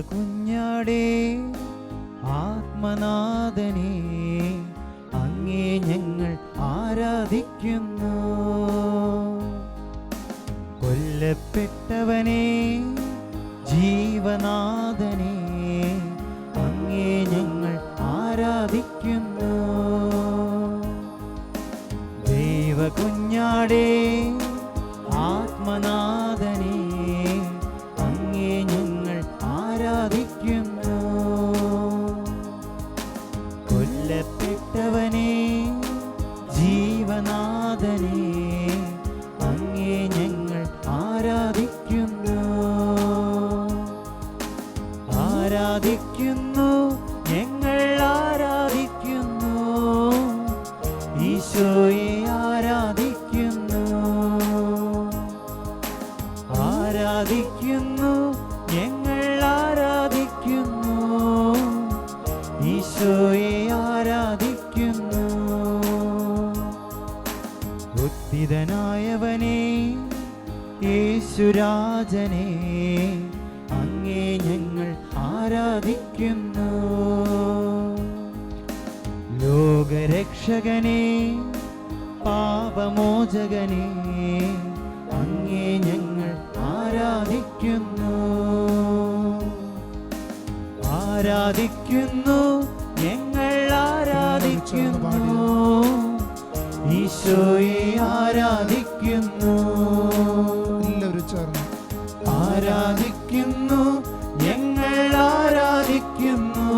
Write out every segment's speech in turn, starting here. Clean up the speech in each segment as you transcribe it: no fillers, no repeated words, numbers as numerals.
കുഞ്ഞാടേ ആത്മനാഥനെ അങ്ങേ ഞങ്ങൾ ആരാധിക്കുന്നു. കൊല്ലപ്പെട്ടവനെ ജീവനാഥനെ അങ്ങേ ഞങ്ങൾ ആരാധിക്കുന്നു. ദൈവകുഞ്ഞാടേ ആത്മനാഥനെ അങ്ങേ ഞങ്ങൾ ആരാധിക്കുന്നു. കൊല്ലപ്പെട്ടവനെ ജീവനാഥനെ അങ്ങേ ഞങ്ങൾ ആരാധിക്കുന്നു. ആരാധിക്കുന്നു, ഞങ്ങൾ ആരാധിക്കുന്നു, ഈശോയെ ആരാധിക്കുന്നു. ആരാധിക്കുന്നു, ഞങ്ങൾ ആരാധിക്കുന്നു, ഈശോയെ ആരാധിക്കുന്നു. ഉദ്ധിതനായവനെ യേശുരാജനെ അങ്ങേ ഞങ്ങൾ ആരാധിക്കുന്നു. ലോകരക്ഷകനെ പാപമോചകനെ അങ്ങേ ഞങ്ങൾ ആരാധിക്കുന്നു. ആരാധിക്കുന്നു, ഞങ്ങൾ ആരാധിക്കുന്നു, ഈശോയെ ആരാധിക്കുന്നു. എല്ലാവരും ചേർന്ന് ആരാധിക്കുന്നു, ഞങ്ങൾ ആരാധിക്കുന്നു,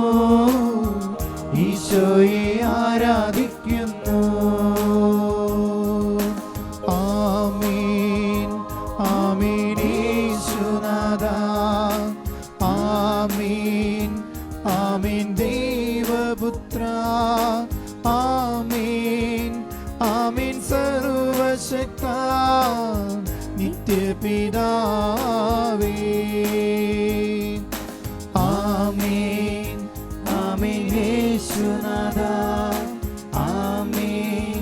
ഈശോയെ ആരാധിക്കുന്നു. ആമേൻ ആമേൻ യേശുനാഥാ. ആമേൻ ആമേൻ ദൈവപുത്ര. ആമേൻ ആമേൻ സർവശക്ത നിത്യപിതാവേ. ആമേൻ ആമേൻ യേശുനാഥാ. ആമേൻ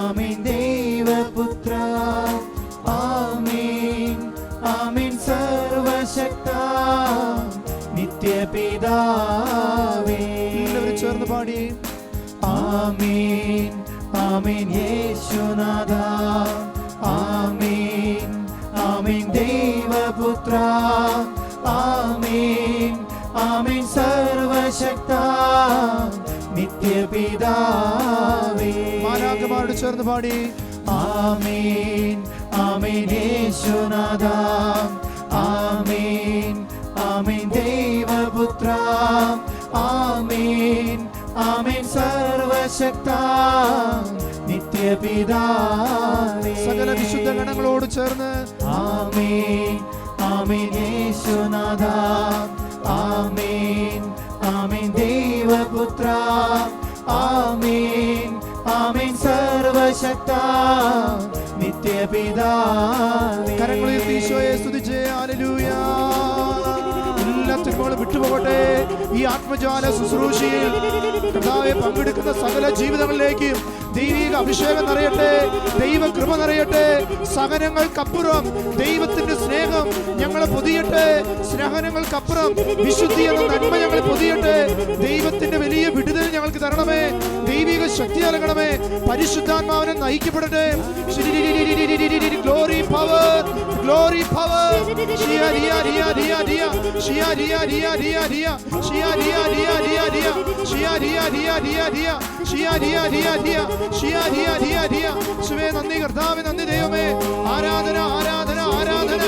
ആമേൻ ദൈവപുത്ര. ആമേൻ ആമേൻ സർവശക്ത നിത്യപിതാവേ. എല്ലാവരും ചേർന്ന് പാടി. ആമേൻ ആമേൻ യേശുനാഥാ. ആമേൻ ആമേൻ ദൈവപുത്ര. ആമേൻ ആമേൻ സർവശക്ത നിത്യപിതാവേ. മാലാഖമാരോട് ചേർന്ന് പാടി. ആമേൻ ആമേൻ യേശുനാഥാ. ആമേൻ ആമേൻ ദൈവപുത്ര. ആമേൻ ആമേൻ സർവശക്ത നിത്യപിതാവേ. സകല വിശുദ്ധ ഗണങ്ങളോട് ചേർന്ന് ആമേൻ ആമേൻ യേശുനാഥാ. ആമേൻ ആമേൻ ദൈവപുത്ര. ആമേൻ ആമേൻ സർവശക്ത നിത്യപിതാവേ. കരങ്ങളുയർത്തി ഈശോയെ സ്തുതിച്ച് ഹല്ലേലൂയ. എല്ലാത്തിനും വിട്ടുപോകട്ടെ. ഈ ആത്മജ്വാല ശുശ്രൂഷയിൽ കർത്താവെ പങ്കെടുക്കുന്ന സകല ജീവിതങ്ങളിലേക്കും ദൈവിക അഭിഷേകം നിറയട്ടെ, ദൈവകൃപ നിറയട്ടെ. സഹനങ്ങൾക്കപ്പുറം ദൈവത്തിന്റെ സ്നേഹം ഞങ്ങളെ പൊതിയട്ടെ. സ്നേഹനങ്ങൾക്കപ്പുറം വിശുദ്ധി എന്ന നന്മ ഞങ്ങളെ പൊതിയട്ടെ. ദൈവത്തിന്റെ വലിയ വിടുതൽ ഞങ്ങൾക്ക് തരണമേ. ദൈവിക ശക്തി നൽകണമേ. പരിശുദ്ധാത്മാവിനെ നയിക്കപ്പെടട്ടെ. Glory power, glory power. ഷിയാ രിയാ രിയാ രിയാ രിയാ. ഷിയാ രിയാ രിയാ രിയാ രിയാ. ഷിയാ രിയാ രിയാ രിയാ രിയാ. ഷിയാ രിയാ രിയാ രിയാ രിയാ. ഷിയാ രിയാ രിയാ രിയാ. ഷിയാ രിയാ രിയാ രിയാ. ശിവേ നന്ദി, കർത്താവേ നന്ദി, ദൈവമേ ആരാധന ആരാധന ആരാധന.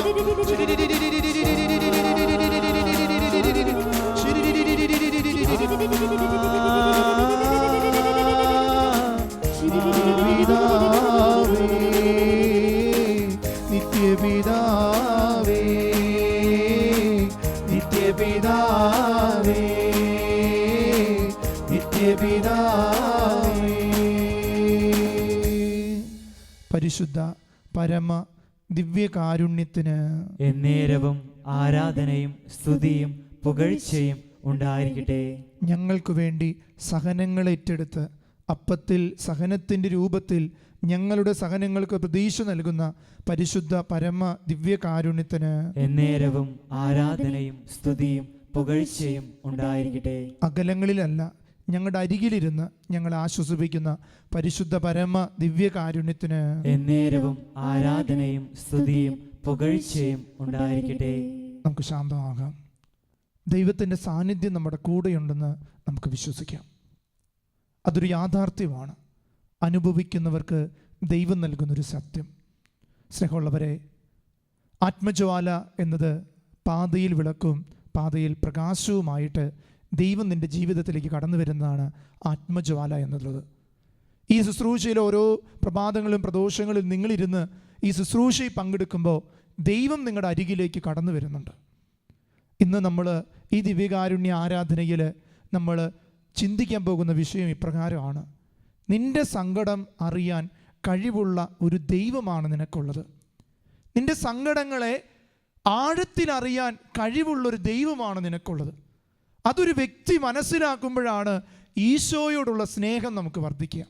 നിത്യപിതാവേ നിത്യപിതാവേ നിത്യപിതാവേ. പരിശുദ്ധ പരമ ദിവ്യകാരുണ്യത്തിന് എന്നേരവും ആരാധനയും സ്തുതിയും പുകഴ്ചയും ഉണ്ടായിരിക്കട്ടെ. ഞങ്ങൾക്ക് വേണ്ടി സഹനങ്ങൾ ഏറ്റെടുത്ത് അപ്പത്തിൽ സഹനത്തിൻ്റെ രൂപത്തിൽ ഞങ്ങളുടെ സഹനങ്ങൾക്ക് പ്രതീക്ഷ നൽകുന്ന പരിശുദ്ധ പരമ ദിവ്യകാരുണ്യത്തിന് എന്നേരവും ആരാധനയും സ്തുതിയും പുകഴ്ചയും ഉണ്ടായിരിക്കട്ടെ. അകലങ്ങളിലല്ല, ഞങ്ങളുടെ അരികിലിരുന്ന് ഞങ്ങളെ ആശ്വസിപ്പിക്കുന്ന പരിശുദ്ധ പരമ ദിവ്യകാരുണ്യത്തിന് എന്നേരവും ആരാധനയും സ്തുതിയും പുകഴ്ചയും ഉണ്ടായിരിക്കട്ടെ. നമുക്ക് ശാന്തമാകാം. ദൈവത്തിൻ്റെ സാന്നിധ്യം നമ്മുടെ കൂടെയുണ്ടെന്ന് നമുക്ക് വിശ്വസിക്കാം. അതൊരു യാഥാർത്ഥ്യമാണ്, അനുഭവിക്കുന്നവർക്ക് ദൈവം നൽകുന്നൊരു സത്യം. സ്നേഹമുള്ളവരെ, ആത്മജ്വാല എന്നത് പാതയിൽ വിളക്കും പാതയിൽ പ്രകാശവുമായിട്ട് ദൈവം നിൻ്റെ ജീവിതത്തിലേക്ക് കടന്നു വരുന്നതാണ് ആത്മജ്വാല എന്നുള്ളത്. ഈ ശുശ്രൂഷയിൽ ഓരോ പ്രഭാതങ്ങളും പ്രദോഷങ്ങളിൽ നിങ്ങളിരുന്ന് ഈ ശുശ്രൂഷയിൽ പങ്കെടുക്കുമ്പോൾ ദൈവം നിങ്ങളുടെ അരികിലേക്ക് കടന്നു വരുന്നുണ്ട്. ഇന്ന് നമ്മൾ ഈ ദിവ്യകാരുണ്യ ആരാധനയിൽ നമ്മൾ ചിന്തിക്കാൻ പോകുന്ന വിഷയം ഇപ്രകാരമാണ്: നിൻ്റെ സങ്കടം അറിയാൻ കഴിവുള്ള ഒരു ദൈവമാണ് നിനക്കുള്ളത്. നിൻ്റെ സങ്കടങ്ങളെ ആഴത്തിലറിയാൻ കഴിവുള്ളൊരു ദൈവമാണ് നിനക്കുള്ളത്. അതൊരു വ്യക്തി മനസ്സിലാക്കുമ്പോഴാണ് ഈശോയോടുള്ള സ്നേഹം നമുക്ക് വർദ്ധിക്കുക.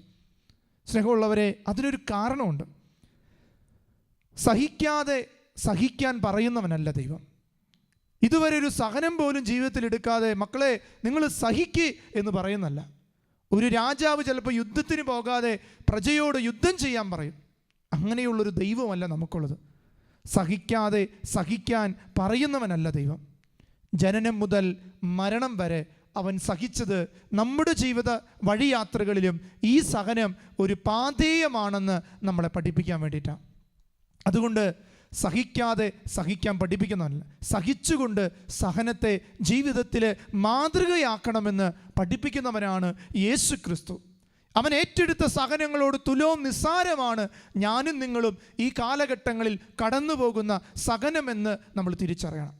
സ്നേഹമുള്ളവരെ, അതിനൊരു കാരണമുണ്ട്. സഹിക്കാതെ സഹിക്കാൻ പറയുന്നവനല്ല ദൈവം. ഇതുവരെ ഒരു സഹനം പോലും ജീവിതത്തിൽ എടുക്കാതെ മക്കളെ നിങ്ങൾ സഹിക്ക് എന്ന് പറയുന്നല്ല. ഒരു രാജാവ് ചിലപ്പോൾ യുദ്ധത്തിന് പോകാതെ പ്രജയോട് യുദ്ധം ചെയ്യാൻ പറയും. അങ്ങനെയുള്ളൊരു ദൈവമല്ല നമുക്കുള്ളത്. സഹിക്കാതെ സഹിക്കാൻ പറയുന്നവനല്ല ദൈവം. ജനനം മുതൽ മരണം വരെ അവൻ സഹിച്ചത് നമ്മുടെ ജീവിത വഴിയാത്രകളിലും ഈ സഹനം ഒരു പാഥേയമാണെന്ന് നമ്മളെ പഠിപ്പിക്കാൻ വേണ്ടിയിട്ടാണ്. അതുകൊണ്ട് സഹിക്കാതെ സഹിക്കാൻ പഠിപ്പിക്കുന്നതല്ല, സഹിച്ചുകൊണ്ട് സഹനത്തെ ജീവിതത്തിൽ മാതൃകയാക്കണമെന്ന് പഠിപ്പിക്കുന്നവനാണ് യേശു ക്രിസ്തു. അവൻ ഏറ്റെടുത്ത സഹനങ്ങളോട് തുലവും നിസ്സാരമാണ് ഞാനും നിങ്ങളും ഈ കാലഘട്ടങ്ങളിൽ കടന്നു പോകുന്ന സഹനമെന്ന് നമ്മൾ തിരിച്ചറിയണം.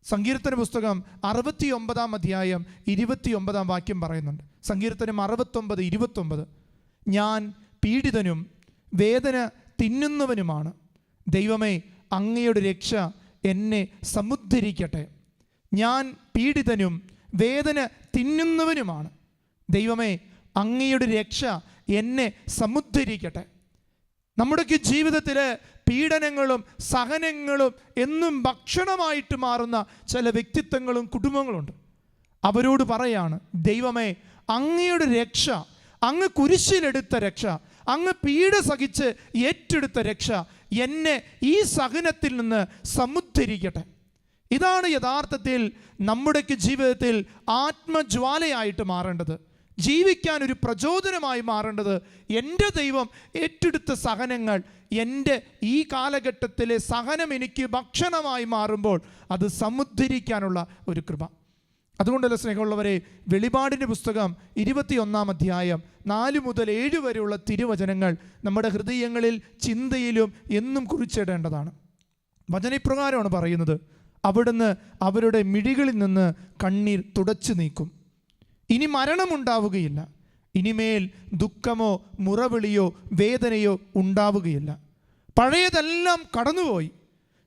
സങ്കീർത്തന പുസ്തകം 69 അധ്യായം 29 വാക്യം പറയുന്നുണ്ട്. സങ്കീർത്തനം 69:29, ഞാൻ പീഡിതനും വേദന തിന്നുന്നവനുമാണ്. ദൈവമേ, അങ്ങയുടെ രക്ഷ എന്നെ സമുദ്ധരിക്കട്ടെ. ഞാൻ പീഡിതനും വേദന തിന്നുന്നവനുമാണ്. ദൈവമേ, അങ്ങയുടെ രക്ഷ എന്നെ സമുദ്ധരിക്കട്ടെ. നമ്മുടെയൊക്കെ ജീവിതത്തിൽ പീഡനങ്ങളും സഹനങ്ങളും എന്നും ഭക്ഷണമായിട്ട് മാറുന്ന ചില വ്യക്തിത്വങ്ങളും കുടുംബങ്ങളുണ്ട്. അവരോട് പറയാണ്, ദൈവമേ, അങ്ങയുടെ രക്ഷ, അങ്ങ് കുരിശിലെടുത്ത രക്ഷ, അങ്ങ് പീഡ സഹിച്ച് ഏറ്റെടുത്ത രക്ഷ എന്നെ ഈ സഹനത്തിൽ നിന്ന് സമുദ്ധരിക്കട്ടെ. ഇതാണ് യഥാർത്ഥത്തിൽ നമ്മുടെയൊക്കെ ജീവിതത്തിൽ ആത്മജ്വാലയായിട്ട് മാറേണ്ടത്, ജീവിക്കാൻ ഒരു പ്രചോദനമായി മാറേണ്ടത്. എൻ്റെ ദൈവം ഏറ്റെടുത്ത സഹനങ്ങൾ, എൻ്റെ ഈ കാലഘട്ടത്തിലെ സഹനം എനിക്ക് ഭക്ഷണമായി മാറുമ്പോൾ അത് സമുദ്ധരിക്കാനുള്ള ഒരു കൃപ. അതുകൊണ്ടല്ല സ്നേഹമുള്ളവരെ, വെളിപാടിൻ്റെ പുസ്തകം 21 അധ്യായം 4 മുതൽ 7 വരെയുള്ള തിരുവചനങ്ങൾ നമ്മുടെ ഹൃദയങ്ങളിൽ ചിന്തയിലും എന്നും കുറിച്ചിടേണ്ടതാണ്. വചനപ്രകാരമാണ് പറയുന്നത്, അവിടുന്ന് അവരുടെ മിഴികളിൽ നിന്ന് കണ്ണീർ തുടച്ചു നീക്കും. ഇനി മരണമുണ്ടാവുകയില്ല. ഇനിമേൽ ദുഃഖമോ മുറവിളിയോ വേദനയോ ഉണ്ടാവുകയില്ല. പഴയതെല്ലാം കടന്നുപോയി.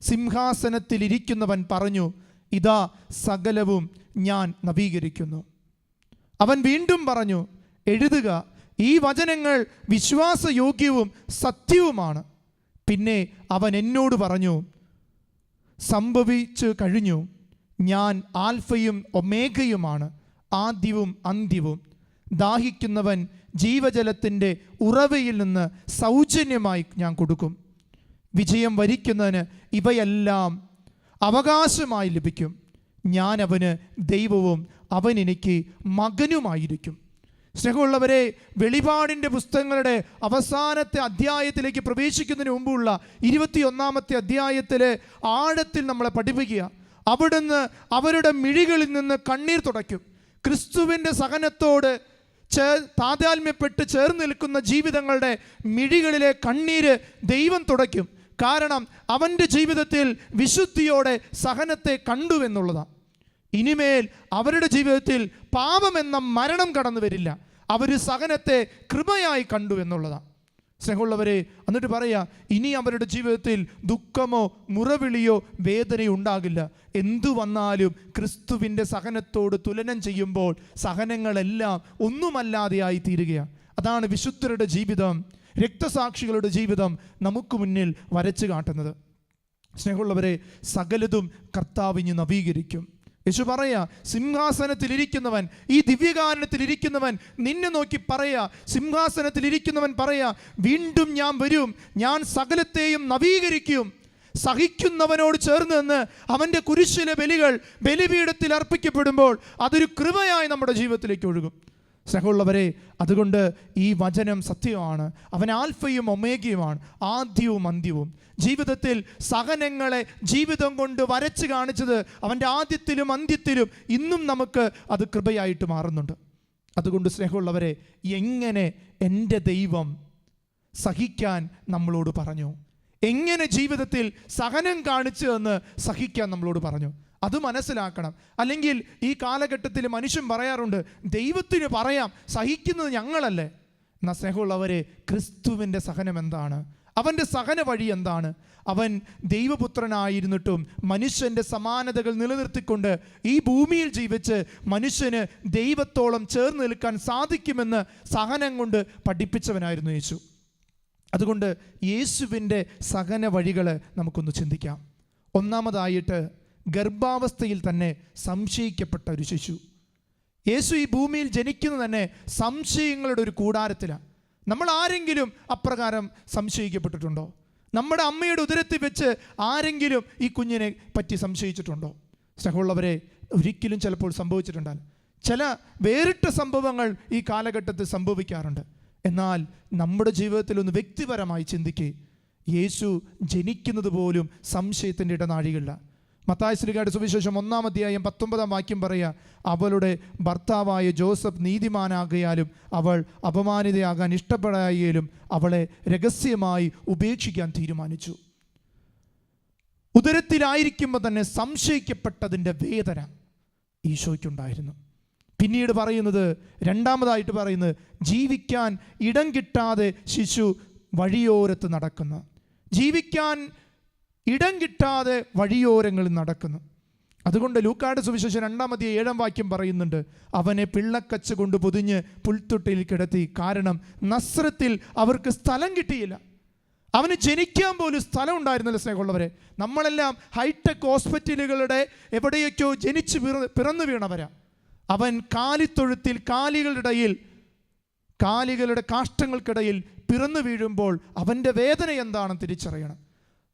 സിംഹാസനത്തിൽ ഇരിക്കുന്നവൻ പറഞ്ഞു, ഇതാ സകലവും ഞാൻ നവീകരിക്കുന്നു. അവൻ വീണ്ടും പറഞ്ഞു, എഴുതുക, ഈ വചനങ്ങൾ വിശ്വാസയോഗ്യവും സത്യവുമാണ്. പിന്നെ അവൻ എന്നോട് പറഞ്ഞു, സംഭവിച്ചു കഴിഞ്ഞു. ഞാൻ ആൽഫയും ഒമേഗയുമാണ്, ആദ്യവും അന്ത്യവും. ദാഹിക്കുന്നവൻ ജീവജലത്തിൻ്റെ ഉറവയിൽ നിന്ന് സൗജന്യമായി ഞാൻ കൊടുക്കും. വിജയം വരിക്കുന്നതിന് ഇവയെല്ലാം അവകാശമായി ലഭിക്കും. ഞാൻ അവന് ദൈവവും അവൻ എനിക്ക് മകനുമായിരിക്കും. സ്നേഹമുള്ളവരെ, വെളിപാടിൻ്റെ പുസ്തകങ്ങളുടെ അവസാനത്തെ അധ്യായത്തിലേക്ക് പ്രവേശിക്കുന്നതിന് മുമ്പുള്ള 21 അധ്യായത്തിലെ ആഴത്തിൽ നമ്മളെ പഠിപ്പിക്കുക. അവിടുന്ന് അവരുടെ മിഴികളിൽ നിന്ന് കണ്ണീർ തുടയ്ക്കും. ക്രിസ്തുവിൻ്റെ സഹനത്തോട് താതാത്മ്യപ്പെട്ട് ചേർന്ന് നിൽക്കുന്ന ജീവിതങ്ങളുടെ മിഴികളിലെ കണ്ണീര് ദൈവം തുടയ്ക്കും. കാരണം അവൻ്റെ ജീവിതത്തിൽ വിശുദ്ധിയോടെ സഹനത്തെ കണ്ടുവെന്നുള്ളതാണ്. ഇനിമേൽ അവരുടെ ജീവിതത്തിൽ പാപമെന്ന മരണം കടന്നു വരില്ല. അവർ സഹനത്തെ കൃപയായി കണ്ടു എന്നുള്ളതാണ്. സ്നേഹമുള്ളവരെ, എന്നിട്ട് പറയാ, ഇനി അവരുടെ ജീവിതത്തിൽ ദുഃഖമോ മുറവിളിയോ വേദനയോ ഉണ്ടാകില്ല. എന്തു വന്നാലും ക്രിസ്തുവിൻ്റെ സഹനത്തോട് തുലനം ചെയ്യുമ്പോൾ സഹനങ്ങളെല്ലാം ഒന്നുമല്ലാതെയായി തീരുകയാണ്. അതാണ് വിശുദ്ധരുടെ ജീവിതം, രക്തസാക്ഷികളുടെ ജീവിതം നമുക്ക് മുന്നിൽ വരച്ചു കാട്ടുന്നത്. സ്നേഹമുള്ളവരെ, സകലതും കർത്താവിന് നവീകരിക്കും. യേശു പറയാ, സിംഹാസനത്തിലിരിക്കുന്നവൻ, ഈ ദിവ്യകാരണത്തിലിരിക്കുന്നവൻ നിന്നെ നോക്കി പറയാ, സിംഹാസനത്തിലിരിക്കുന്നവൻ പറയാ, വീണ്ടും ഞാൻ വരും, ഞാൻ സകലത്തെയും നവീകരിക്കും. സഹിക്കുന്നവനോട് ചേർന്ന് നിന്ന് അവൻ്റെ കുരിശിലെ ബലികൾ ബലിപീഠത്തിൽ അർപ്പിക്കപ്പെടുമ്പോൾ അതൊരു കൃപയായി നമ്മുടെ ജീവിതത്തിലേക്ക് ഒഴുകും. സ്നേഹമുള്ളവരെ, അതുകൊണ്ട് ഈ വചനം സത്യമാണ്. അവൻ ആൽഫയും ഒമേഗയുമാണ്, ആദ്യവും അന്ത്യവും. ജീവിതത്തിൽ സഹനങ്ങളെ ജീവിതം കൊണ്ട് വരച്ച് കാണിച്ചത് അവൻ്റെ ആദ്യത്തിലും അന്ത്യത്തിലും ഇന്നും നമുക്ക് അത് കൃപയായിട്ട് മാറുന്നുണ്ട്. അതുകൊണ്ട് സ്നേഹമുള്ളവരെ, എങ്ങനെ എൻ്റെ ദൈവം സഹിക്കാൻ നമ്മളോട് പറഞ്ഞു, എങ്ങനെ ജീവിതത്തിൽ സഹനം കാണിച്ചു എന്ന് സഹിക്കാൻ നമ്മളോട് പറഞ്ഞു, അത് മനസ്സിലാക്കണം. അല്ലെങ്കിൽ ഈ കാലഘട്ടത്തിൽ മനുഷ്യൻ പറയാറുണ്ട്, ദൈവത്തിന് പറയാം, സഹിക്കുന്നത് ഞങ്ങളല്ലേ. എന്നാൽ സ്നേഹമുള്ളവരെ, ക്രിസ്തുവിൻ്റെ സഹനം എന്താണ്? അവൻ്റെ സഹന വഴി എന്താണ്? അവൻ ദൈവപുത്രനായിരുന്നിട്ടും മനുഷ്യൻ്റെ സമാനതകൾ നിലനിർത്തിക്കൊണ്ട് ഈ ഭൂമിയിൽ ജീവിച്ച് മനുഷ്യന് ദൈവത്തോളം ചേർന്ന് നിൽക്കാൻ സാധിക്കുമെന്ന് സഹനം കൊണ്ട് പഠിപ്പിച്ചവനായിരുന്നു യേശു. അതുകൊണ്ട് യേശുവിൻ്റെ സഹന വഴികൾ നമുക്കൊന്ന് ചിന്തിക്കാം. ഒന്നാമതായിട്ട്, ഗർഭാവസ്ഥയിൽ തന്നെ സംശയിക്കപ്പെട്ട ഒരു ശിശു. യേശു ഈ ഭൂമിയിൽ ജനിക്കുന്നത് തന്നെ സംശയങ്ങളുടെ ഒരു കൂടാരത്തിലാണ്. നമ്മൾ ആരെങ്കിലും അപ്രകാരം സംശയിക്കപ്പെട്ടിട്ടുണ്ടോ? നമ്മുടെ അമ്മയുടെ ഉദരത്തിൽ വെച്ച് ആരെങ്കിലും ഈ കുഞ്ഞിനെ പറ്റി സംശയിച്ചിട്ടുണ്ടോ? സ്നേഹമുള്ളവരെ, ഒരിക്കലും ചിലപ്പോൾ സംഭവിച്ചിട്ടുണ്ടാകും. ചില വേറിട്ട സംഭവങ്ങൾ ഈ കാലഘട്ടത്തിൽ സംഭവിക്കാറുണ്ട്. എന്നാൽ നമ്മുടെ ജീവിതത്തിൽ ഒന്ന് വ്യക്തിപരമായി ചിന്തിക്കുക, യേശു ജനിക്കുന്നത് പോലും സംശയത്തിൻ്റെ ഇടനാഴികളിലാണ്. മത്തായി ശ്ലീഹായുടെ സുവിശേഷം 1-ാം അധ്യായം 19-ാം വാക്യം പറയുക, അവളുടെ ഭർത്താവായ ജോസഫ് നീതിമാനാകയാലും അവൾ അപമാനിതയാകാൻ ഇഷ്ടപ്പെടായാലും അവളെ രഹസ്യമായി ഉപേക്ഷിക്കാൻ തീരുമാനിച്ചു. ഉദരത്തിലായിരിക്കുമ്പോൾ തന്നെ സംശയിക്കപ്പെട്ടതിൻ്റെ വേദന ഈശോയ്ക്കുണ്ടായിരുന്നു. പിന്നീട് പറയുന്നത്, രണ്ടാമതായിട്ട് പറയുന്നത്, ജീവിക്കാൻ ഇടം കിട്ടാതെ ശിശു വഴിയോരത്ത് നടക്കുന്നു. ജീവിക്കാൻ ഇടം കിട്ടാതെ വഴിയോരങ്ങളിൽ നടക്കുന്നു. അതുകൊണ്ട് ലൂക്കായുടെ സുവിശേഷം 2-ാം അധ്യായം 7-ാം വാക്യം പറയുന്നുണ്ട്, അവനെ പിള്ളക്കച്ച് കൊണ്ട് പൊതിഞ്ഞ് പുൽത്തൊട്ടിയിൽ കിടത്തി. കാരണം നസ്രത്തിൽ അവർക്ക് സ്ഥലം കിട്ടിയില്ല. അവന് ജനിക്കാൻ പോലും സ്ഥലം ഉണ്ടായിരുന്നില്ല. സ്നേഹമുള്ളവരെ, നമ്മളെല്ലാം ഹൈടെക് ഹോസ്പിറ്റലുകളുടെ എവിടെയൊക്കെയോ ജനിച്ച് പിറന്നു വീണവരാ. അവൻ കാലിത്തൊഴുത്തിൽ കാലികളുടെ കാഷ്ടങ്ങൾക്കിടയിൽ പിറന്നു വീഴുമ്പോൾ അവൻ്റെ വേദന എന്താണെന്ന് തിരിച്ചറിയണം.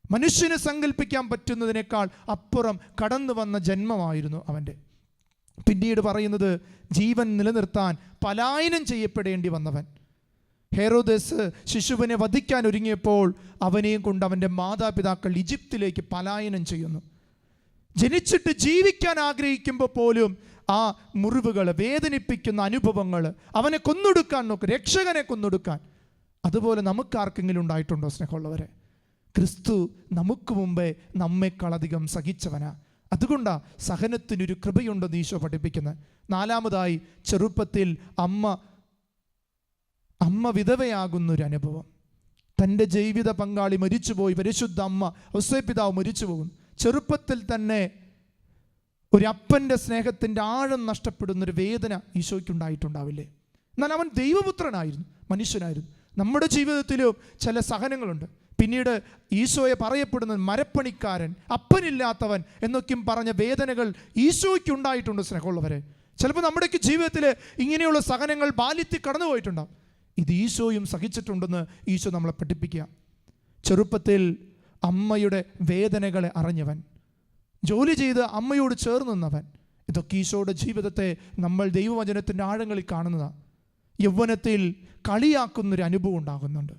മനുഷ്യന് സങ്കല്പിക്കാൻ പറ്റുന്നതിനേക്കാൾ അപ്പുറം കടന്നു വന്ന ജന്മമായിരുന്നു അവൻ്റെ. പിന്നീട് പറയുന്നത്, ജീവൻ നിലനിർത്താൻ പലായനം ചെയ്യപ്പെടേണ്ടി വന്നവൻ. ഹെരോദസ് ശിശുവിനെ വധിക്കാൻ ഒരുങ്ങിയപ്പോൾ അവനെയും കൊണ്ട് അവൻ്റെ മാതാപിതാക്കൾ ഈജിപ്തിലേക്ക് പലായനം ചെയ്യുന്നു. ജനിച്ചിട്ട് ജീവിക്കാൻ ആഗ്രഹിക്കുമ്പോൾ പോലും ആ മുറിവുകൾ, വേദനിപ്പിക്കുന്ന അനുഭവങ്ങൾ, അവനെ കൊന്നൊടുക്കാൻ നോക്കും, രക്ഷകനെ കൊന്നൊടുക്കാൻ. അതുപോലെ നമുക്കാർക്കെങ്കിലും ഉണ്ടായിട്ടുണ്ടോ? സ്നേഹമുള്ളവരെ, ക്രിസ്തു നമുക്ക് മുമ്പേ നമ്മെക്കാളധികം സഹിച്ചവനാ. അതുകൊണ്ടാണ് സഹനത്തിനൊരു കൃപയുണ്ടെന്ന് ഈശോ പഠിപ്പിക്കുന്നത്. നാലാമതായി, ചെറുപ്പത്തിൽ അമ്മ വിധവയാകുന്നൊരു അനുഭവം. തൻ്റെ ജീവിത പങ്കാളി മരിച്ചുപോയി, പരിശുദ്ധ അമ്മ ഔസേപ്പിതാവ് മരിച്ചു പോകും. ചെറുപ്പത്തിൽ തന്നെ ഒരു അപ്പൻ്റെ സ്നേഹത്തിൻ്റെ ആഴം നഷ്ടപ്പെടുന്നൊരു വേദന ഈശോയ്ക്കുണ്ടായിട്ടുണ്ടാവില്ലേ? എന്നാൽ അവൻ ദൈവപുത്രനായിരുന്നു, മനുഷ്യനായിരുന്നു. നമ്മുടെ ജീവിതത്തിലും ചില സഹനങ്ങളുണ്ട്. പിന്നീട് ഈശോയെ പറയപ്പെടുന്ന മരപ്പണിക്കാരൻ, അപ്പനില്ലാത്തവൻ എന്നൊക്കെയും പറഞ്ഞ വേദനകൾ ഈശോയ്ക്ക് ഉണ്ടായിട്ടുണ്ട്. സ്നേഹമുള്ളവരെ, ചിലപ്പോൾ നമ്മുടെയൊക്കെ ജീവിതത്തിൽ ഇങ്ങനെയുള്ള സഹനങ്ങൾ ബാല്യത്തിൽ കടന്നു പോയിട്ടുണ്ടാവും. ഇത് ഈശോയും സഹിച്ചിട്ടുണ്ടെന്ന് ഈശോ നമ്മളെ പഠിപ്പിക്കുക. ചെറുപ്പത്തിൽ അമ്മയുടെ വേദനകളെ അറിഞ്ഞവൻ, ജോലി ചെയ്ത് അമ്മയോട് ചേർന്ന് നിന്നവൻ. ഇതൊക്കെ ഈശോയുടെ ജീവിതത്തെ നമ്മൾ ദൈവവചനത്തിൻ്റെ ആഴങ്ങളിൽ കാണുന്നതാണ്. യൗവനത്തിൽ കളിയാക്കുന്നൊരു അനുഭവം ഉണ്ടാകുന്നുണ്ട്.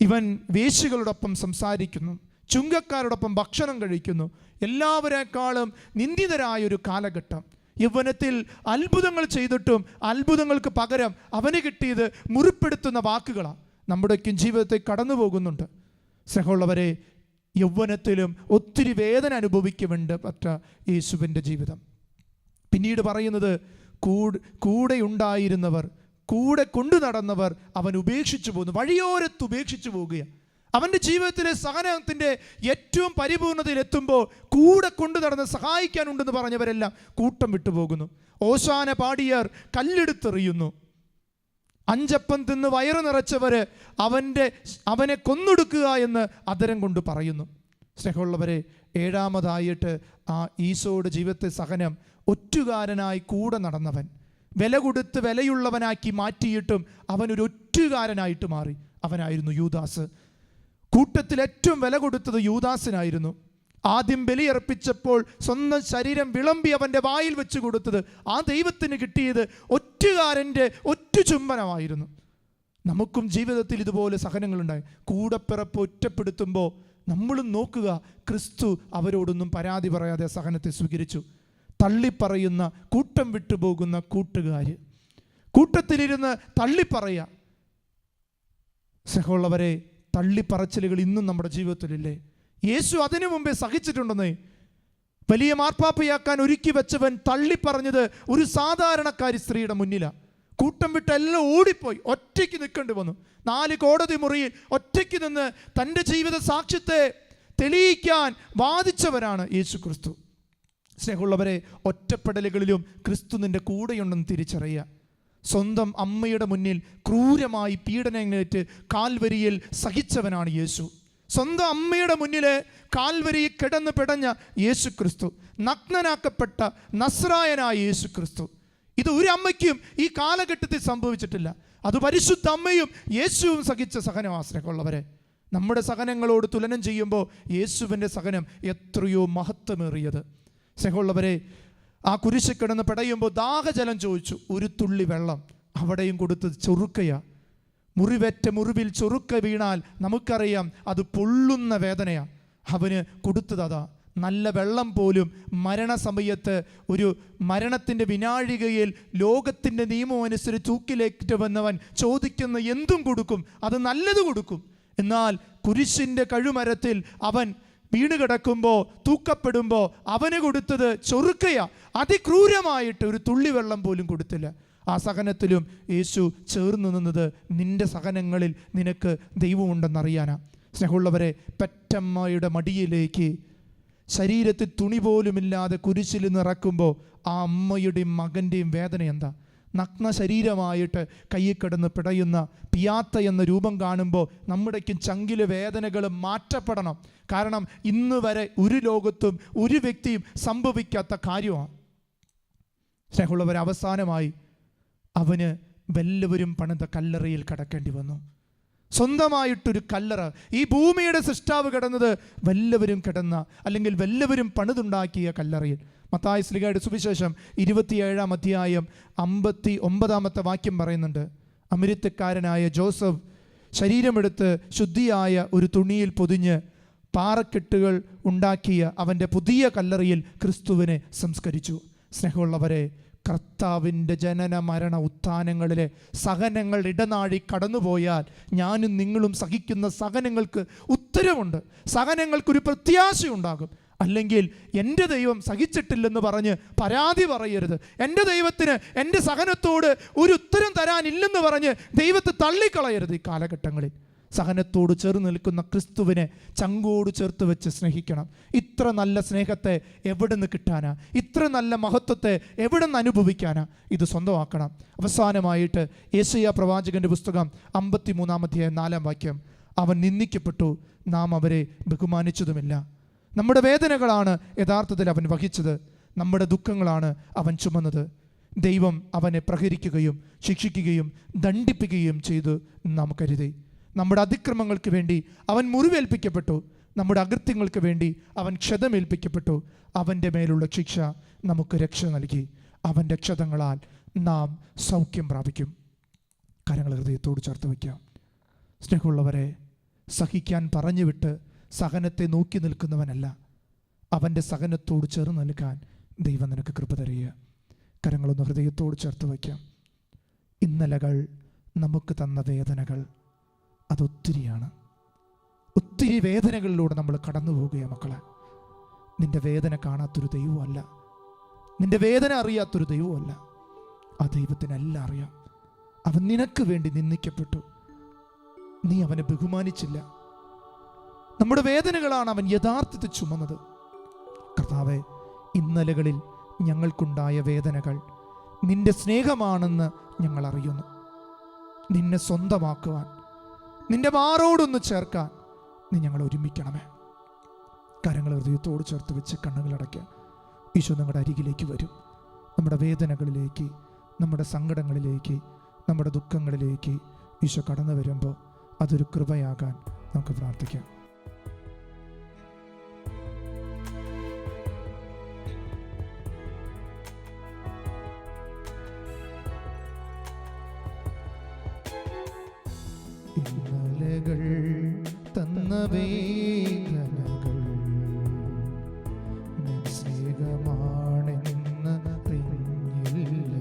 ഇവൻ വേശ്യകളോടൊപ്പം സംസാരിക്കുന്നു, ചുങ്കക്കാരോടൊപ്പം ഭക്ഷണം കഴിക്കുന്നു. എല്ലാവരെക്കാളും നിന്ദിതരായൊരു കാലഘട്ടം. യൗവനത്തിൽ അത്ഭുതങ്ങൾ ചെയ്തിട്ടും അത്ഭുതങ്ങൾക്ക് പകരം അവന് കിട്ടിയത് മുറിപ്പെടുത്തുന്ന വാക്കുകളാണ്. നമ്മുടെയൊക്കെ ജീവിതത്തെ കടന്നു പോകുന്നുണ്ട്. സ്നേഹമുള്ളവരെ, യൗവനത്തിലും ഒത്തിരി വേദന അനുഭവിക്കുന്നുണ്ട് പറ്റ യേശുവിൻ്റെ ജീവിതം. പിന്നീട് പറയുന്നത്, കൂടെ ഉണ്ടായിരുന്നവർ, കൂടെ കൊണ്ടു നടന്നവർ അവൻ ഉപേക്ഷിച്ചു പോകുന്നു. വഴിയോരത്ത് ഉപേക്ഷിച്ചു പോവുകയാണ്. അവൻ്റെ ജീവിതത്തിലെ സഹനത്തിൻ്റെ ഏറ്റവും പരിപൂർണതയിൽ എത്തുമ്പോൾ കൂടെ കൊണ്ടു നടന്ന് സഹായിക്കാനുണ്ടെന്ന് പറഞ്ഞവരെല്ലാം കൂട്ടം വിട്ടുപോകുന്നു. ഓശാന പാടിയർ കല്ലെടുത്തെറിയുന്നു. 5 അപ്പം തിന്ന് വയറ് നിറച്ചവര് അവനെ കൊന്നൊടുക്കുക എന്ന് അധരം കൊണ്ട് പറയുന്നു. സ്നേഹമുള്ളവരെ, ഏഴാമതായിട്ട് ആ ഈശോയുടെ ജീവിതത്തെ സഹനം, ഒറ്റുകാരനായി കൂടെ നടന്നവൻ, വില കൊടുത്ത് വിലയുള്ളവനാക്കി മാറ്റിയിട്ടും അവൻ ഒരു ഒറ്റുകാരനായിട്ട് മാറി. അവനായിരുന്നു യൂദാസ്. കൂട്ടത്തിൽ ഏറ്റവും വില കൊടുത്തത് യൂദാസിനായിരുന്നു. ആദ്യം ബലിയർപ്പിച്ചപ്പോൾ സ്വന്തം ശരീരം വിളമ്പി അവൻ്റെ വായിൽ വെച്ച് കൊടുത്തത് ആ ദൈവത്തിന് കിട്ടിയത് ഒറ്റുകാരൻ്റെ ഒറ്റ ചുംബനമായിരുന്നു. നമുക്കും ജീവിതത്തിൽ ഇതുപോലെ സഹനങ്ങളുണ്ടായി. കൂടപ്പിറപ്പ് ഒറ്റപ്പെടുത്തുമ്പോൾ നമ്മളും നോക്കുക, ക്രിസ്തു അവരോടൊന്നും പരാതി പറയാതെ സഹനത്തെ സ്വീകരിച്ചു. തള്ളിപ്പറയുന്ന, കൂട്ടം വിട്ടുപോകുന്ന കൂട്ടുകാർ, കൂട്ടത്തിലിരുന്ന് തള്ളിപ്പറയുക. സഹോദരരെ, തള്ളിപ്പറച്ചിലുകൾ ഇന്നും നമ്മുടെ ജീവിതത്തിലില്ലേ? യേശു അതിനു മുമ്പേ സഹിച്ചിട്ടുണ്ടെന്നേ. വലിയ മാർപ്പാപ്പയാക്കാൻ ഒരുക്കി വെച്ചവൻ തള്ളിപ്പറഞ്ഞത് ഒരു സാധാരണക്കാരി സ്ത്രീയുടെ മുന്നിലാണ്. കൂട്ടം വിട്ട് എല്ലാം ഓടിപ്പോയി, ഒറ്റയ്ക്ക് നിൽക്കേണ്ടി വന്നു. 4 കോടതി മുറിയിൽ ഒറ്റയ്ക്ക് നിന്ന് തൻ്റെ ജീവിത സാക്ഷ്യത്തെ തെളിയിക്കാൻ വാദിച്ചവരാണ് യേശു ക്രിസ്തു. സ്നേഹമുള്ളവരെ, ഒറ്റപ്പെടലുകളിലും ക്രിസ്തു നിൻ്റെ കൂടെയുണ്ടെന്ന് തിരിച്ചറിയുക. സ്വന്തം അമ്മയുടെ മുന്നിൽ ക്രൂരമായി പീഡനങ്ങളേറ്റ് കാൽവരിയിൽ സഹിച്ചവനാണ് യേശു. സ്വന്തം അമ്മയുടെ മുന്നിൽ കാൽവരിയിൽ കിടന്ന് പിടഞ്ഞ യേശു ക്രിസ്തു, നഗ്നനാക്കപ്പെട്ട നസ്രായനായ യേശു ക്രിസ്തു. ഇത് ഒരു അമ്മയ്ക്കും ഈ കാലഘട്ടത്തിൽ സംഭവിച്ചിട്ടില്ല. അത് പരിശുദ്ധ അമ്മയും യേശുവും സഹിച്ച സഹനവാസനക്കുള്ളവരെ. നമ്മുടെ സഹനങ്ങളോട് തുലനം ചെയ്യുമ്പോൾ യേശുവിൻ്റെ സഹനം എത്രയോ മഹത്വമേറിയത്. സ്നേഹമുള്ളവരെ, ആ കുരിശിൽ കിടന്ന് പിടയുമ്പോൾ ദാഹജലം ചോദിച്ചു, ഒരു തുള്ളി വെള്ളം. അവിടെയും കൊടുത്തത് ചൊറുക്കയാ. മുറിവേറ്റ മുറിവിൽ ചൊറുക്ക വീണാൽ നമുക്കറിയാം അത് പൊള്ളുന്ന വേദനയാണ്. അവന് കൊടുത്തത് അതാ. നല്ല വെള്ളം പോലും മരണസമയത്ത് ഒരു മരണത്തിൻ്റെ വിനാഴികയിൽ ലോകത്തിൻ്റെ നിയമം അനുസരിച്ച് തൂക്കിലേറ്റ് വന്നവൻ ചോദിക്കുന്ന എന്തും കൊടുക്കും, അത് നല്ലത് കൊടുക്കും. എന്നാൽ കുരിശിൻ്റെ കഴുമരത്തിൽ അവൻ വീണ് കിടക്കുമ്പോൾ, തൂക്കപ്പെടുമ്പോൾ അവന് കൊടുത്തത് ചൊറുക്കയാ. അതിക്രൂരമായിട്ട് ഒരു തുള്ളി വെള്ളം പോലും കൊടുത്തില്ല. ആ സഹനത്തിലും യേശു ചേർന്ന് നിന്നത് നിന്റെ സഹനങ്ങളിൽ നിനക്ക് ദൈവമുണ്ടെന്നറിയാനാ. സ്നേഹമുള്ളവരെ, പെറ്റമ്മയുടെ മടിയിലേക്ക് ശരീരത്തിൽ തുണി പോലുമില്ലാതെ കുരിശിൽ നിറക്കുമ്പോൾ ആ അമ്മയുടെയും മകൻ്റെയും വേദന എന്താ? നഗ്ന ശരീരമായിട്ട് കയ്യിൽ കിടന്ന് പിടയുന്ന പിയാത്ത എന്ന രൂപം കാണുമ്പോൾ നമ്മുടെക്കും ചങ്കിലെ വേദനകൾ മാറ്റപ്പെടണം. കാരണം ഇന്ന് വരെ ഒരു ലോകത്തും ഒരു വ്യക്തിയും സംഭവിക്കാത്ത കാര്യമാണ്. സ്നേഹമുള്ളവർ, അവസാനമായി അവന് വല്ലവരും പണിത കല്ലറയിൽ കടക്കേണ്ടി വന്നു. സ്വന്തമായിട്ടൊരു കല്ലറ. ഈ ഭൂമിയുടെ സൃഷ്ടാവ് കിടന്നത് വല്ലവരും കിടന്ന, അല്ലെങ്കിൽ വല്ലവരും പണിതുണ്ടാക്കിയ കല്ലറയിൽ. മത്തായി ശ്ലീഹായുടെ സുവിശേഷം 27-ാം അധ്യായം 59-ാമത്തെ വാക്യം പറയുന്നുണ്ട്, അമരത്വക്കാരനായ ജോസഫ് ശരീരമെടുത്ത് ശുദ്ധിയായ ഒരു തുണിയിൽ പൊതിഞ്ഞ് പാറക്കെട്ടുകൾ ഉണ്ടാക്കിയ അവൻ്റെ പുതിയ കല്ലറയിൽ ക്രിസ്തുവിനെ സംസ്കരിച്ചു. സ്നേഹമുള്ളവരെ, കർത്താവിൻ്റെ ജനന മരണ ഉത്ഥാനങ്ങളിലെ സഹനങ്ങൾ ഇടനാഴി കടന്നുപോയാൽ ഞാനും നിങ്ങളും സഹിക്കുന്ന സഹനങ്ങൾക്ക് ഉത്തരവുണ്ട്. സഹനങ്ങൾക്കൊരു പ്രത്യാശയുണ്ടാകും. അല്ലെങ്കിൽ എൻ്റെ ദൈവം സഹിച്ചിട്ടില്ലെന്ന് പറഞ്ഞ് പരാതി പറയരുത്. എൻ്റെ ദൈവത്തിന് എൻ്റെ സഹനത്തോട് ഒരു ഉത്തരം തരാനില്ലെന്ന് പറഞ്ഞ് ദൈവത്തെ തള്ളിക്കളയരുത്. ഈ കാലഘട്ടങ്ങളിൽ സഹനത്തോട് ചേർന്ന് നിൽക്കുന്ന ക്രിസ്തുവിനെ ചങ്കോട് ചേർത്ത് വെച്ച് സ്നേഹിക്കണം. ഇത്ര നല്ല സ്നേഹത്തെ എവിടെ നിന്ന് കിട്ടാനാ? ഇത്ര നല്ല മഹത്വത്തെ എവിടെ നിന്ന് അനുഭവിക്കാനാ? ഇത് സ്വന്തമാക്കണം. അവസാനമായിട്ട് യെശയ്യാ പ്രവാചകന്റെ പുസ്തകം 53-ാം അധ്യായം 4-ാം വാക്യം, അവൻ നിന്ദിക്കപ്പെട്ടു, നാം അവരെ ബഹുമാനിച്ചതുമില്ല. നമ്മുടെ വേദനകളാണ് യഥാർത്ഥത്തിൽ അവൻ വഹിച്ചത്, നമ്മുടെ ദുഃഖങ്ങളാണ് അവൻ ചുമന്നത്. ദൈവം അവനെ പ്രഹരിക്കുകയും ശിക്ഷിക്കുകയും ദണ്ഡിപ്പിക്കുകയും ചെയ്തു നാം കരുതി. നമ്മുടെ അതിക്രമങ്ങൾക്ക് വേണ്ടി അവൻ മുറിവേൽപ്പിക്കപ്പെട്ടു, നമ്മുടെ അകൃത്യങ്ങൾക്ക് വേണ്ടി അവൻ ക്ഷതമേൽപ്പിക്കപ്പെട്ടു. അവൻ്റെ മേലുള്ള ശിക്ഷ നമുക്ക് രക്ഷ നൽകി. അവൻ്റെ ക്ഷതങ്ങളാൽ നാം സൗഖ്യം പ്രാപിക്കും. കാര്യങ്ങൾ ഹൃദയത്തോട് ചേർത്ത് വയ്ക്കാം. സ്നേഹമുള്ളവരെ, സഹിക്കാൻ പറഞ്ഞു വിട്ട് സഹനത്തെ നോക്കി നിൽക്കുന്നവനല്ല, അവൻ്റെ സഹനത്തോട് ചേർന്ന് നിൽക്കാൻ ദൈവം നിനക്ക് കൃപ തരിക. കരങ്ങളൊന്ന് ഹൃദയത്തോട് ചേർത്ത് വയ്ക്കാം. ഇന്നലകൾ നമുക്ക് തന്ന വേദനകൾ അതൊത്തിരിയാണ്. ഒത്തിരി വേദനകളിലൂടെ നമ്മൾ കടന്നു പോവുകയാണ് മക്കളെ. നിന്റെ വേദന കാണാത്തൊരു ദൈവമല്ല, നിന്റെ വേദന അറിയാത്തൊരു ദൈവമല്ല. ആ ദൈവത്തിനെല്ലാം അറിയാം. അവൻ നിനക്ക് വേണ്ടി നിന്ദിക്കപ്പെട്ടു, നീ അവനെ ബഹുമാനിച്ചില്ല. നമ്മുടെ വേദനകളാണ് അവൻ യഥാർത്ഥത്തിൽ ചുമന്നത്. കർത്താവേ, ഇന്നലകളിൽ ഞങ്ങൾക്കുണ്ടായ വേദനകൾ നിന്റെ സ്നേഹമാണെന്ന് ഞങ്ങൾ അറിയുന്നു. നിന്നെ സ്വന്തമാക്കുവാൻ, നിന്റെ മാറോടൊന്ന് ചേർക്കാൻ നീ ഞങ്ങളെ ഒരുമിക്കണമേ. കരങ്ങൾ ഹൃദയത്തോട് ചേർത്ത് വെച്ച് കണ്ണുകളടയ്ക്കുക. ഈശോ നമ്മുടെ അരികിലേക്ക് വരും. നമ്മുടെ വേദനകളിലേക്ക്, നമ്മുടെ സങ്കടങ്ങളിലേക്ക്, നമ്മുടെ ദുഃഖങ്ങളിലേക്ക് ഈശോ കടന്നു വരുമ്പോൾ അതൊരു കൃപയാകാൻ നമുക്ക് പ്രാർത്ഥിക്കാം. ഇന്നലകൾ തന്ന വേദനകൾ നിൻ സ്നേഹമാണെന്ന് അറിഞ്ഞില്ല.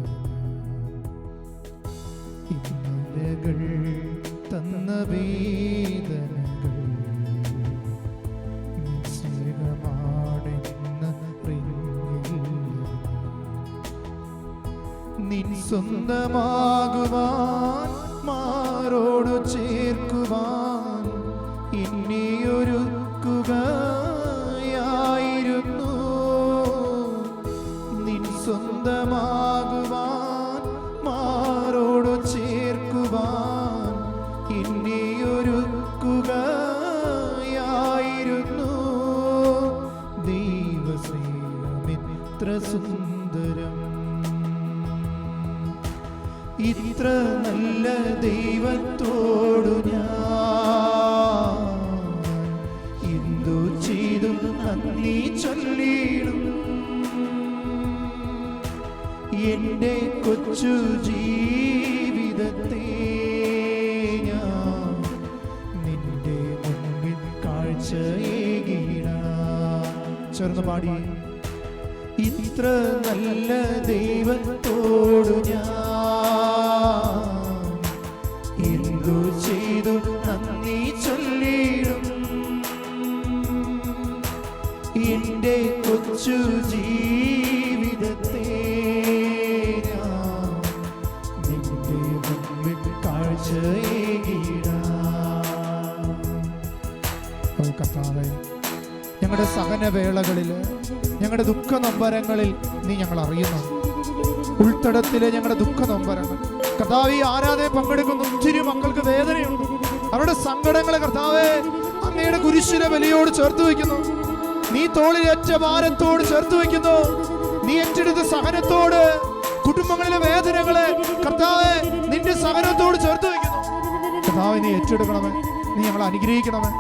ഇന്നലകൾ തന്ന വേദനകൾ നിൻ സ്നേഹമാണെന്ന് അറിഞ്ഞില്ല. നിൻ സ്വന്തമാകുവാൻ മാറോടു ചേർക്കുവാൻ ഇനിയൊരുക്കുകയായിരുന്നു. നിൻ സ്വന്തമാകുവാൻ മാറോടു ചേർക്കുവാൻ ഇനിയൊരുക്കുകയായിരുന്നു. ദൈവസ്നേഹമിത്ര സുന്ദരം, ഇത്ര നല്ല ദൈവത്തോടു ഞാൻ എന്തു ചെയ്തു നന്ദി ചൊല്ലിടും. എൻ്റെ കൊച്ചു ജീവിതത്തെ ഞാൻ നിന്റെ മുൻപിൽ കാഴ്ചയേകിടാം. ചേർന്ന് പാടി. ഇത്ര നല്ല ദൈവത്തോടു ഞാൻ എന്തു ചെയ്തു നന്ദി ചൊല്ലിടും. എൻ്റെ കൊച്ചു ജീവിതത്തെ ഞാൻ നിന്റെ മുൻപിൽ കാഴ്ചയേകിടാം. ഓ കർത്താവേ, ഞങ്ങളുടെ സഹനവേളകളിൽ, ഞങ്ങളുടെ ദുഃഖ നൊമ്പരങ്ങളിൽ നീ ഞങ്ങൾ അറിയുന്നു. ഉൾത്തടത്തിലെ ഞങ്ങളുടെ ദുഃഖ നൊമ്പരങ്ങൾ കർത്താവ്, ഈ ആരാധനയിൽ പങ്കെടുക്കുന്ന ഒത്തിരി മക്കൾക്ക് വേദനയുണ്ട്. അവരുടെ സങ്കടങ്ങളെ കർത്താവേ അങ്ങയുടെ കുരിശിലെ ബലിയോട് ചേർത്ത് വയ്ക്കുന്നു. നീ തോളിലേറ്റ ഭാരത്തോട് ചേർത്ത് വയ്ക്കുന്നു. നീ ഏറ്റെടുത്ത സഹനത്തോട്, കുടുംബങ്ങളിലെ വേദനകളെ കർത്താവേ നിന്റെ സഹനത്തോട് ചേർത്ത് വയ്ക്കുന്നു. കർത്താവേ, നീ ഏറ്റെടുക്കണമേ, നീ ഞങ്ങളെ അനുഗ്രഹിക്കണമേ.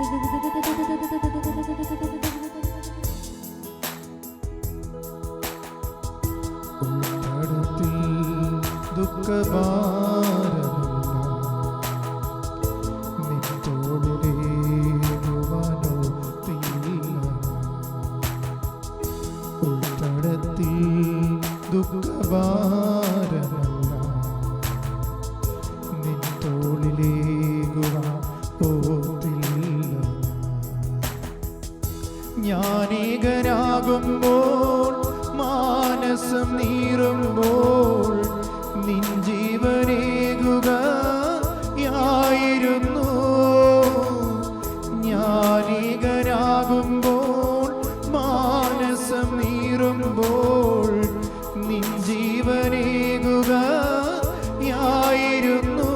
ഞാനേകനാകുമ്പോൾ, മാനസം നീറുമ്പോൾ നിൻ ജീവനേകുകയായിരുന്നു. ഞാനേകനാകുമ്പോൾ, മാനസം നീറുമ്പോൾ നിൻ ജീവനേകുകയായിരുന്നു.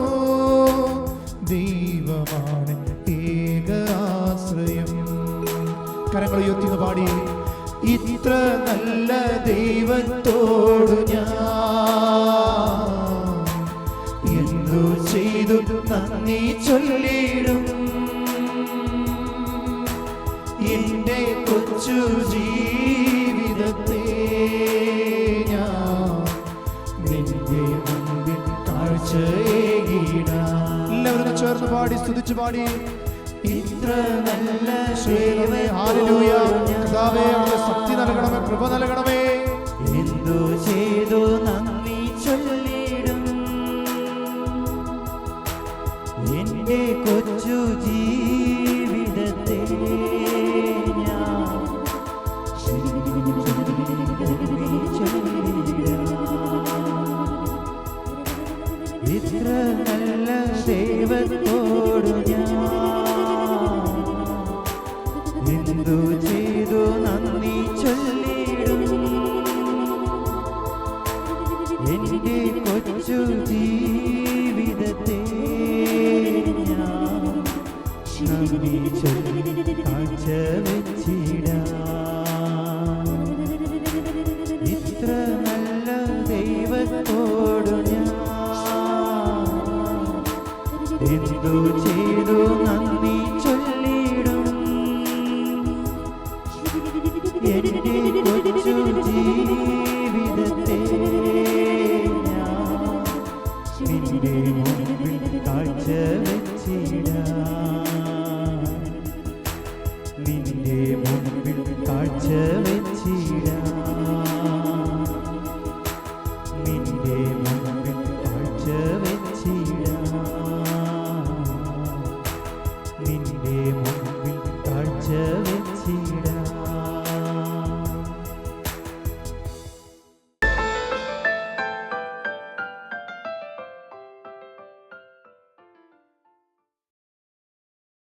ദൈവമാണ് ഏക ആശ്രയം. കരങ്ങൾ ഉയർത്തിന്ന് പാടി. ഇത്ര നല്ല ദൈവത്തോടു ഞാൻ എന്തു ചെയ്തു നന്ദി ചൊല്ലിടും. എൻ്റെ കൊച്ചു ജീവിതത്തെ ഞാൻ നിന്റെ മുൻപിൽ കാഴ്ചയേകിടാം. എല്ലാവരും ചേർന്ന് പാടി, സ്തുതിച്ച് പാടി. ഇത്ര നല്ല ഹല്ലേലൂയ. കർത്താവേ, അങ്ങ് ശക്തി നൽകണമേ, കൃപ നൽകണമേ. എന്തു ചെയ്തു നന്ദി ചൊല്ലിടും. എൻ്റെ കൊച്ചു ജീവിതത്തെ ഞാൻ ഇത്ര നല്ല ദൈവത്തോടു ഞാൻ എന്തു ചെയ്തു നന്ദി ചൊല്ലിടും. എൻ്റെ കൊച്ചു ജീവിതത്തെ ഞാൻ നന്ദി